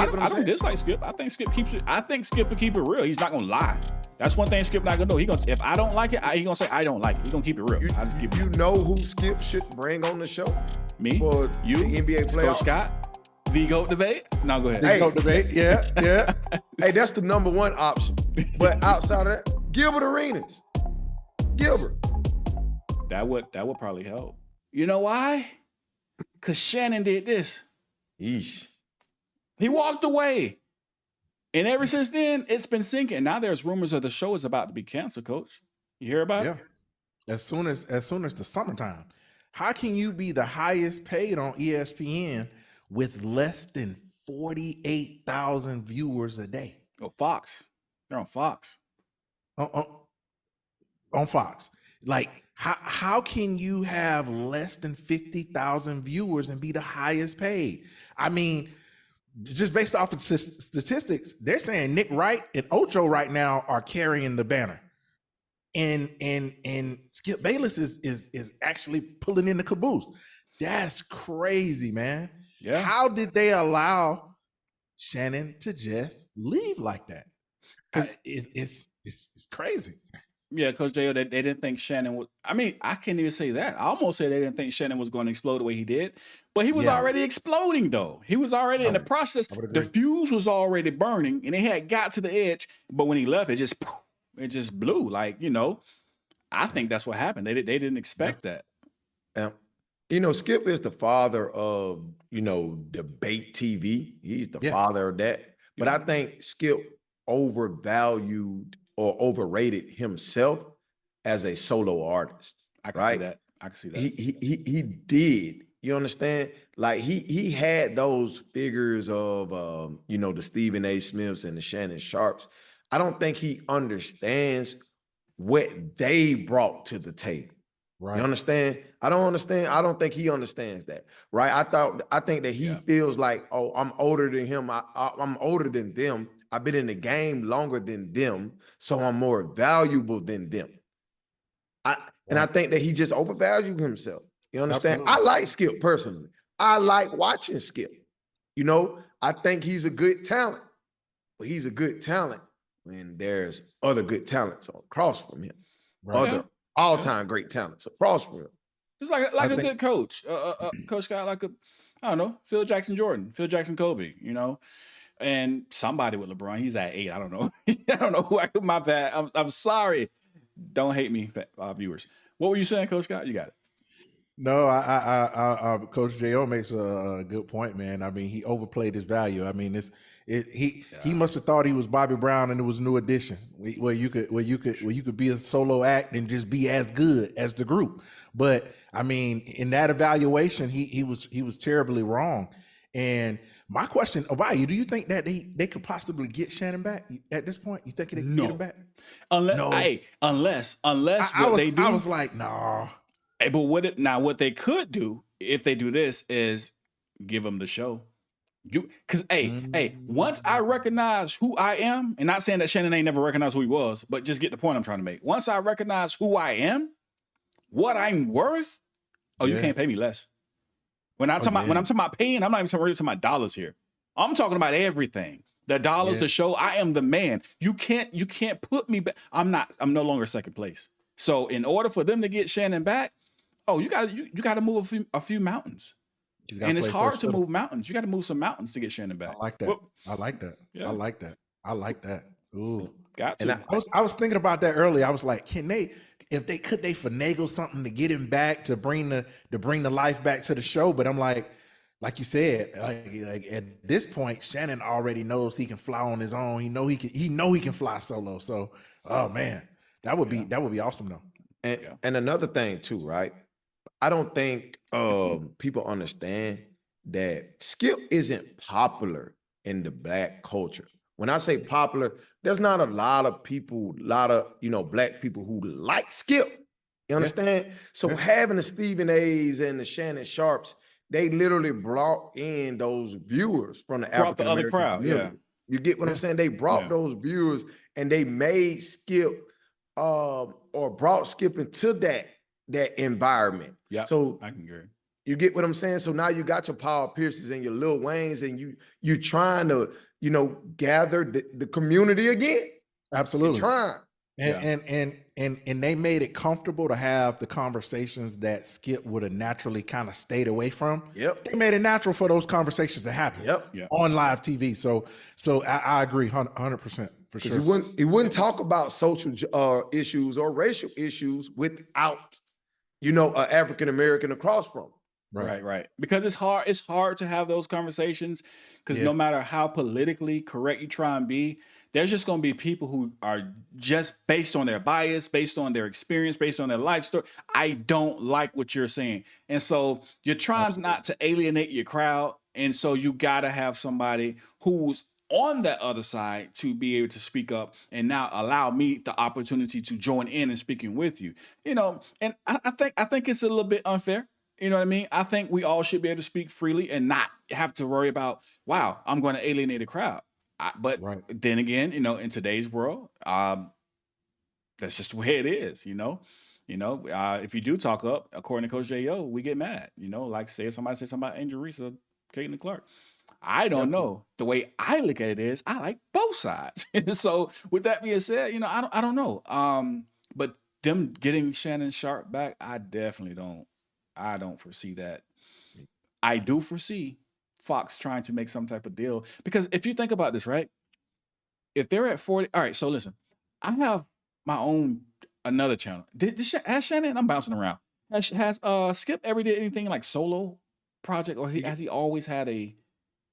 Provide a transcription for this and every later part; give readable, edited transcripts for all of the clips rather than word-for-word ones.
get what I'm I saying? don't dislike Skip. I think Skip keeps it. I think Skip will keep it real. He's not gonna lie. That's one thing Skip not gonna do. He gonna if I don't like it, he gonna say I don't like it. He gonna keep it real. I just keep You know who Skip should bring on the show? me, For you, the NBA playoffs? Coach Scott, the GOAT debate. No, go ahead. Hey. GOAT debate. Yeah. Hey, that's the number one option. But outside of that, Gilbert Arenas. Gilbert. That would probably help. You know why? Because Shannon did this. Yeesh. He walked away. And ever since then, it's been sinking. Now there's rumors of the show is about to be canceled, Coach. You hear about it? As soon as the summertime. How can you be the highest paid on ESPN with less than 48,000 viewers a day? Oh, Fox. They're on Fox. On Fox. Like, how can you have less than 50,000 viewers and be the highest paid? I mean, just based off of statistics, they're saying Nick Wright and Ocho right now are carrying the banner. And Skip Bayless is actually pulling in the caboose. That's crazy, man. Yeah. How did they allow Shannon to just leave like that? It's crazy. Yeah, Coach J.O., they didn't think Shannon would. I mean, I can't even say that. I almost said they didn't think Shannon was going to explode the way he did. But he was already exploding, though. He was already in the process. The fuse was already burning, and it had got to the edge. But when he left, it just blew. Like, I think that's what happened. They didn't expect that. Skip is the father of, debate TV. He's the father of that. But I think Skip overvalued or overrated himself as a solo artist. I can see that. I can see that. He did. You understand? Like he had those figures of the Stephen A. Smiths and the Shannon Sharps. I don't think he understands what they brought to the table. Right. You understand? I don't understand. I don't think he understands that. Right. I think that he feels like, oh, I'm older than him. I'm older than them. I've been in the game longer than them, so I'm more valuable than them. And I think that he just overvalued himself. You understand? Absolutely. I like Skip personally. I like watching Skip. I think he's a good talent, but he's a good talent when there's other good talents across from him. Right. Other all-time great talents across from him. Just like a good coach. Coach Scott, I don't know, Phil Jackson Jordan, Phil Jackson Kobe, and somebody with LeBron. He's at 8. I don't know. I don't know who my bad. I'm sorry. Don't hate me, viewers. What were you saying, Coach Scott? You got it. No, I Coach J.O. makes a good point, man. I mean, he overplayed his value. I mean, he must have thought he was Bobby Brown and it was New Edition, where you could be a solo act and just be as good as the group. But I mean, in that evaluation, he was terribly wrong. And my question, Abayi, do you think that they could possibly get Shannon back at this point? You think they can get him back? Unless they do. I was like, no. Hey, but what they could do if they do this is give them the show. Once I recognize who I am, and not saying that Shannon ain't never recognized who he was, but just get the point I'm trying to make. Once I recognize who I am, what I'm worth, you can't pay me less. When I'm talking about paying, I'm not even talking about dollars here. I'm talking about everything. The dollars, the show. I am the man. You can't put me back. I'm no longer second place. So in order for them to get Shannon back, you got to move a few mountains. And it's hard to move mountains. You got to move some mountains to get Shannon back. I like that. I like that. Yeah. I like that. Ooh. Got to. And I was thinking about that earlier. I was like, could they finagle something to get him back to bring the life back to the show? But I'm like you said, like at this point, Shannon already knows he can fly on his own. He know he can fly solo. So, oh man, that would be awesome though. And another thing too, right? I don't think people understand that Skip isn't popular in the Black culture. When I say popular, there's not a lot of people, Black people who like Skip. You understand? Yeah. So having the Stephen A's and the Shannon Sharps, they literally brought in those viewers from the African American crowd. Yeah, you get what I'm saying? They brought those viewers and they made Skip or brought Skip into that environment. Yeah, so I can agree. You get what I'm saying? So now you got your Paul Pierces and your Lil Waynes, and you trying to, gather the community again. You're Absolutely. trying. And they made it comfortable to have the conversations that Skip would have naturally kind of stayed away from. Yep. They made it natural for those conversations to happen. Yep. On live TV. So I agree 100% for sure. He wouldn't talk about social issues or racial issues without, an African American across from him. Right. Because it's hard to have those conversations, because no matter how politically correct you try and be, there's just going to be people who are just based on their bias, based on their experience, based on their life story. I don't like what you're saying. And so you're trying not to alienate your crowd. And so you got to have somebody who's on that other side to be able to speak up and now allow me the opportunity to join in and speaking with you. And I think it's a little bit unfair. You know what I mean? I think we all should be able to speak freely and not have to worry about, wow, I'm going to alienate a crowd. But then again, in today's world, that's just the way it is. If you do talk up, according to Coach J.O., we get mad. Like somebody say something about Angel Reese or Caitlin Clark. I don't know. The way I look at it is, I like both sides. So with that being said, I don't know. But them getting Shannon Sharp back, I definitely don't. I don't foresee that. I do foresee Fox trying to make some type of deal, because if you think about this, right? If they're at 40, all right. So listen, I have my own another channel. Has Shannon? I'm bouncing around. Has Skip ever did anything like solo project, or has he always had a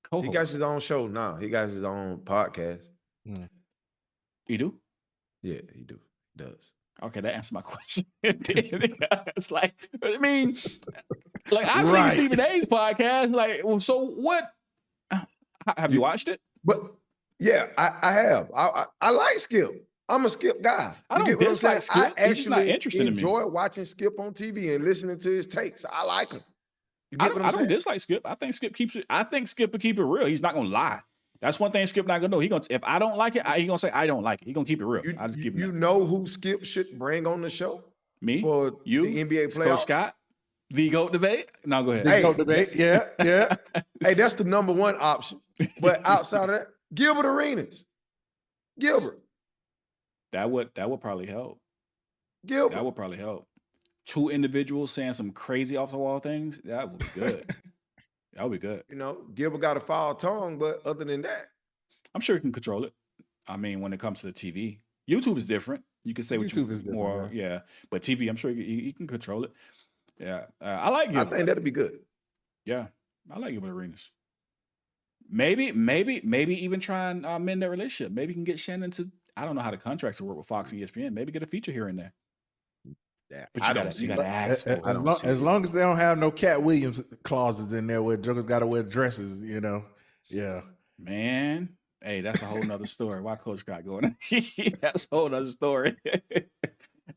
co-host? He got his own show now. He got his own podcast. He do? Yeah, he does. Okay, that answers my question. It's like, I mean, like I've seen Stephen A's podcast. Like, well, so what? Have you watched it? But yeah, I have. I like Skip. I'm a Skip guy. I don't dislike Skip. I actually enjoy watching Skip on TV and listening to his takes. I like him. You get what I'm saying? I don't dislike Skip. I think Skip keeps it. I think Skip will keep it real. He's not gonna lie. That's one thing Skip not gonna do. If I don't like it, he gonna say I don't like it. He gonna keep it real. I just keep it. You know who Skip should bring on the show? Me? For you? The NBA playoffs? Coach Scott? The GOAT debate? No, go ahead. The GOAT debate. Yeah. Hey, that's the number one option. But outside of that, Gilbert Arenas. Gilbert. That would probably help. Gilbert. That would probably help. Two individuals saying some crazy off the wall things. That would be good. That would be good. Gilbert got a foul tongue, but other than that, I'm sure he can control it. I mean, when it comes to the TV, YouTube is different. You can say what you more, yeah. But TV, I'm sure he can control it. Yeah, I like Gilbert. I think that'd be good. Yeah, I like Gilbert Arenas. Maybe even try and mend that relationship. Maybe you can get Shannon to. I don't know how the contracts work with Fox and ESPN. Maybe get a feature here and there. Yeah, but you gotta ask. As long as they don't have no Cat Williams clauses in there where Joker's got to wear dresses, Yeah. Man, hey, that's a whole nother story. Why Coach Scott going? That's a whole nother story.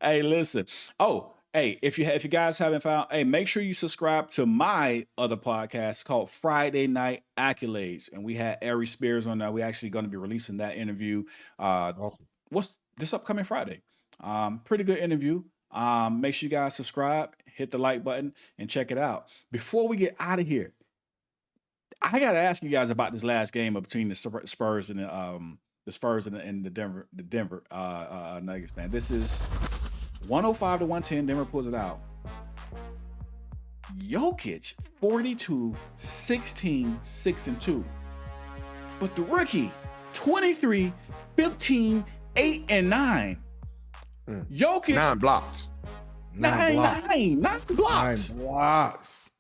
Hey, listen. Oh, hey, if you guys haven't found, hey, make sure you subscribe to my other podcast called Friday Night Accolades, and we had Ari Spears on there. We're actually going to be releasing that interview. What's this upcoming Friday? Pretty good interview. Make sure you guys subscribe, hit the like button, and check it out. Before we get out of here, I gotta ask you guys about this last game between the Spurs and the Denver Nuggets. Man, this is 105-110. Denver pulls it out. Jokic 42, 16, 6-2. But the rookie 23, 15, 8 and 9. Jokic 9 blocks. 9 blocks. 9 blocks.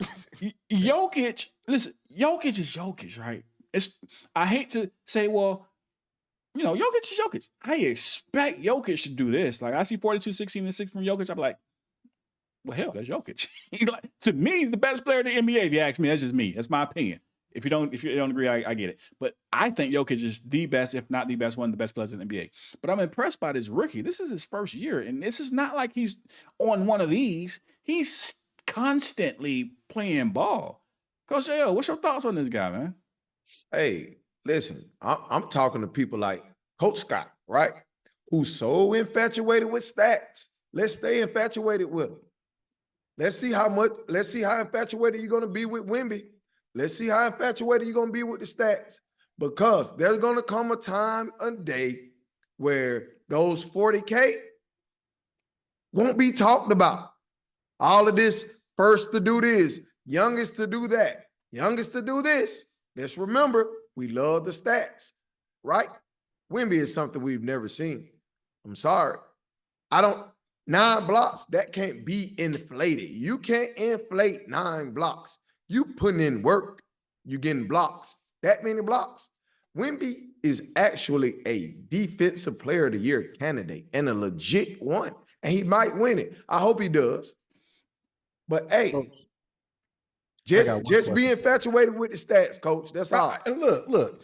Jokic, listen, Jokic is Jokic, right? I hate to say, well, Jokic is Jokic. I expect Jokic to do this. Like I see 42, 16, and 6 from Jokic. I'm like, well, hell, that's Jokic. To me, he's the best player in the NBA. If you ask me, that's just me. That's my opinion. If you don't agree, I get it. But I think Jokic is the best, if not the best, one of the best players in the NBA. But I'm impressed by this rookie. This is his first year, and this is not like he's on one of these. He's constantly playing ball. Coach J.O., what's your thoughts on this guy, man? Hey, listen, I'm talking to people like Coach Scott, right? Who's so infatuated with stats. Let's stay infatuated with him. Let's see how infatuated you're going to be with Wemby. Let's see how infatuated you're going to be with the stats. Because there's going to come a time, a day, where those 40K won't be talked about. All of this, first to do this, youngest to do that, youngest to do this. Let's remember, we love the stats, right? Wemby is something we've never seen. I'm sorry. 9 blocks, that can't be inflated. You can't inflate 9 blocks. You putting in work, you getting blocks. That many blocks. Wemby is actually a defensive player of the year candidate and a legit one. And he might win it. I hope he does. But hey, Coach, just be infatuated with the stats, Coach. That's all. Look.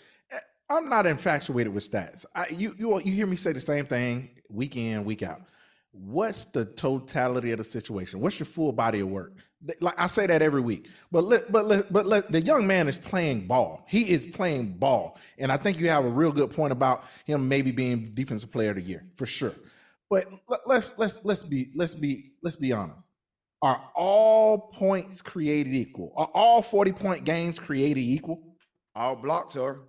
I'm not infatuated with stats. You hear me say the same thing week in, week out. What's the totality of the situation? What's your full body of work? Like I say that every week. But the young man is playing ball. He is playing ball, and I think you have a real good point about him maybe being defensive player of the year for sure. But let's be honest. Are all points created equal? Are all 40-point games created equal? All blocks are.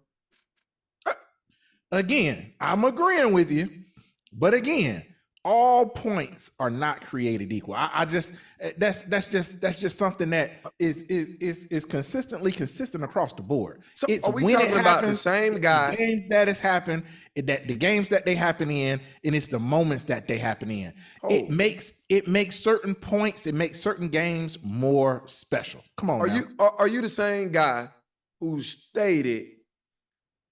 Again, I'm agreeing with you, but again, all points are not created equal. That's just something that is consistent across the board. So it's are we when talking it about happens, the same guy? The games that has happened, that the games that they happen in, and it's the moments that they happen in. Oh. It makes certain points, it makes certain games more special. Come on, are you the same guy who stated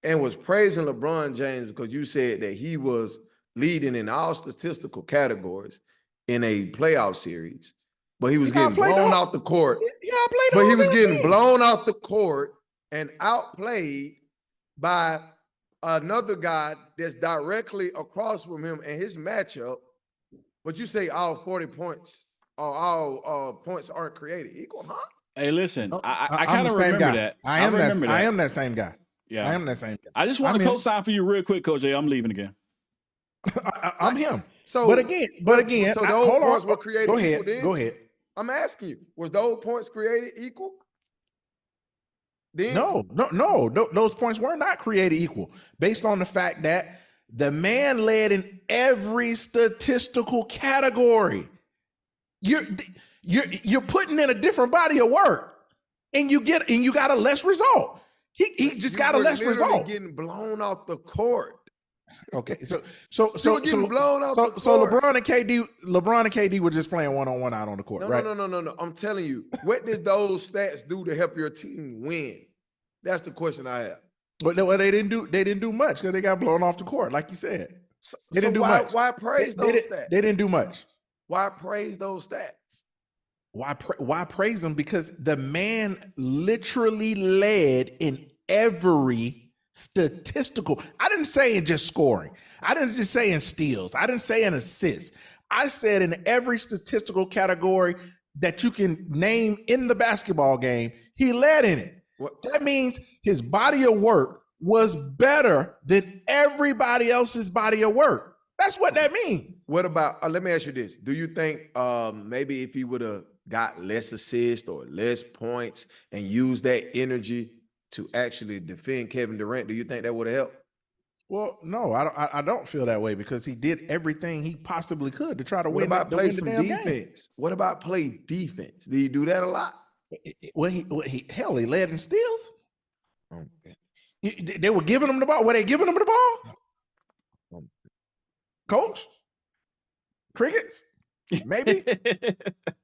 and was praising LeBron James because you said that he was leading in all statistical categories in a playoff series, but he was getting blown out the court. But he was getting blown out the court and outplayed by another guy that's directly across from him in his matchup. But you say all 40 points or all points aren't created equal, huh? Hey, listen, I kind of remember that. I am that same guy. Yeah, I am that same guy. I just want to co-sign for you real quick, Coach Jay. I'm leaving again. I'm him. So, but again, so those points were created. Go ahead. I'm asking you, was those points created equal? Then? No. Those points were not created equal based on the fact that the man led in every statistical category. You're putting in a different body of work, and you got a less result. He just got a less result. Getting blown off the court. Okay, so blown out the court. So LeBron and KD were just playing one-on-one out on the court, right? No. I'm telling you, what did those stats do to help your team win? That's the question I have. But no, they didn't do much because they got blown off the court, like you said. They didn't do much. Why praise those stats? They didn't do much. Why praise those stats? Why praise them? Because the man literally led in every statistical. I didn't say in just scoring. I didn't just say in steals. I didn't say in assists. I said in every statistical category that you can name in the basketball game, he led in it. That means his body of work was better than everybody else's body of work. That's what that means. What about, let me ask you this. Do you think maybe if he would have got less assists or less points and used that energy to actually defend Kevin Durant, do you think that would have helped? Well, no, I don't feel that way because he did everything he possibly could to try to win. What about play some defense? Game. What about play defense? Do you do that a lot? Well, he led in steals. Oh, they were giving him the ball. Were they giving him the ball? Coach? Crickets? Maybe?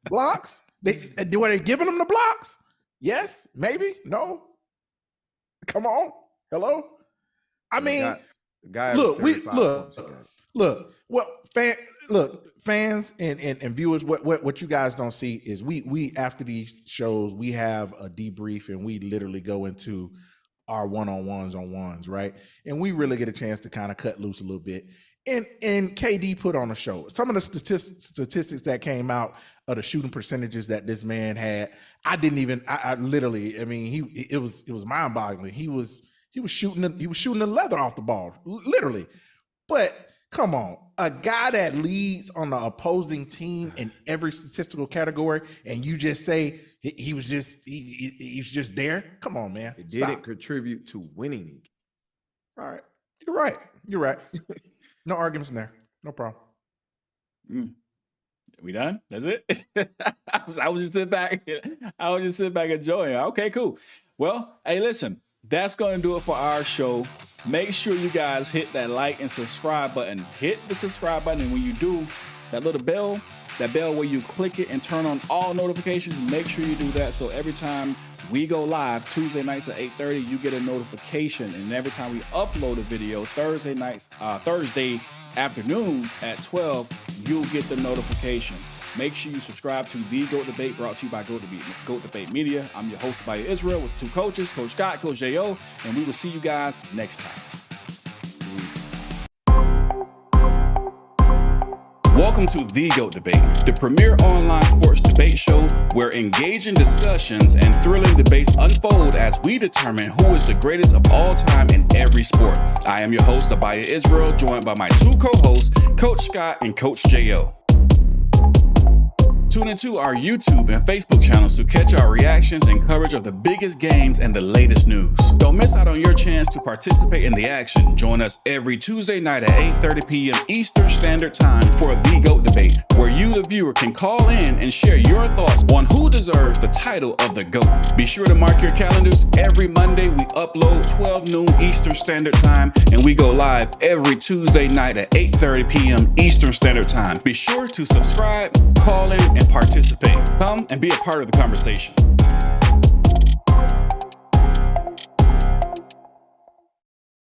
Blocks? Were they giving him the blocks? Yes? Maybe? No? Come on. Hello? I mean, fans and viewers, what you guys don't see is we after these shows, we have a debrief and we literally go into our one-on-ones, right? And we really get a chance to kind of cut loose a little bit. And KD put on a show. Some of the statistics that came out of the shooting percentages that this man had, I literally, I mean, it was mind-boggling. He was shooting the leather off the ball, literally. But Come on, a guy that leads on the opposing team in every statistical category, and you just say he was just there. Come on, man. It didn't contribute to winning. All right, you're right. You're right. No arguments in there. No problem. We done? That's it? I was just sitting back. I was just sitting back enjoying it. Okay, cool. Well, hey, listen, that's going to do it for our show. Make sure you guys hit that like and subscribe button. Hit the subscribe button, and when you do, that little bell, that bell where you click it and turn on all notifications, make sure you do that so every time we go live Tuesday nights at 8:30, you get a notification. And every time we upload a video Thursday afternoon at 12, you'll get the notification. Make sure you subscribe to The GOAT Debate, brought to you by GOAT Debate Media. I'm your host, Bayless Israel, with 2 coaches, Coach Scott, Coach J.O., and we will see you guys next time. Welcome to The GOAT Debate, the premier online sports debate show where engaging discussions and thrilling debates unfold as we determine who is the greatest of all time in every sport. I am your host, Abaya Israel, joined by my 2 co-hosts, Coach Scott and Coach J.O. Tune into our YouTube and Facebook channels to catch our reactions and coverage of the biggest games and the latest news. Don't miss out on your chance to participate in the action. Join us every Tuesday night at 8:30 p.m. Eastern Standard Time for The GOAT Debate, where you, the viewer, can call in and share your thoughts on who deserves the title of the GOAT. Be sure to mark your calendars. Every Monday, we upload 12 noon Eastern Standard Time, and we go live every Tuesday night at 8:30 p.m. Eastern Standard Time. Be sure to subscribe, call in, and participate. Come and be a part of the conversation.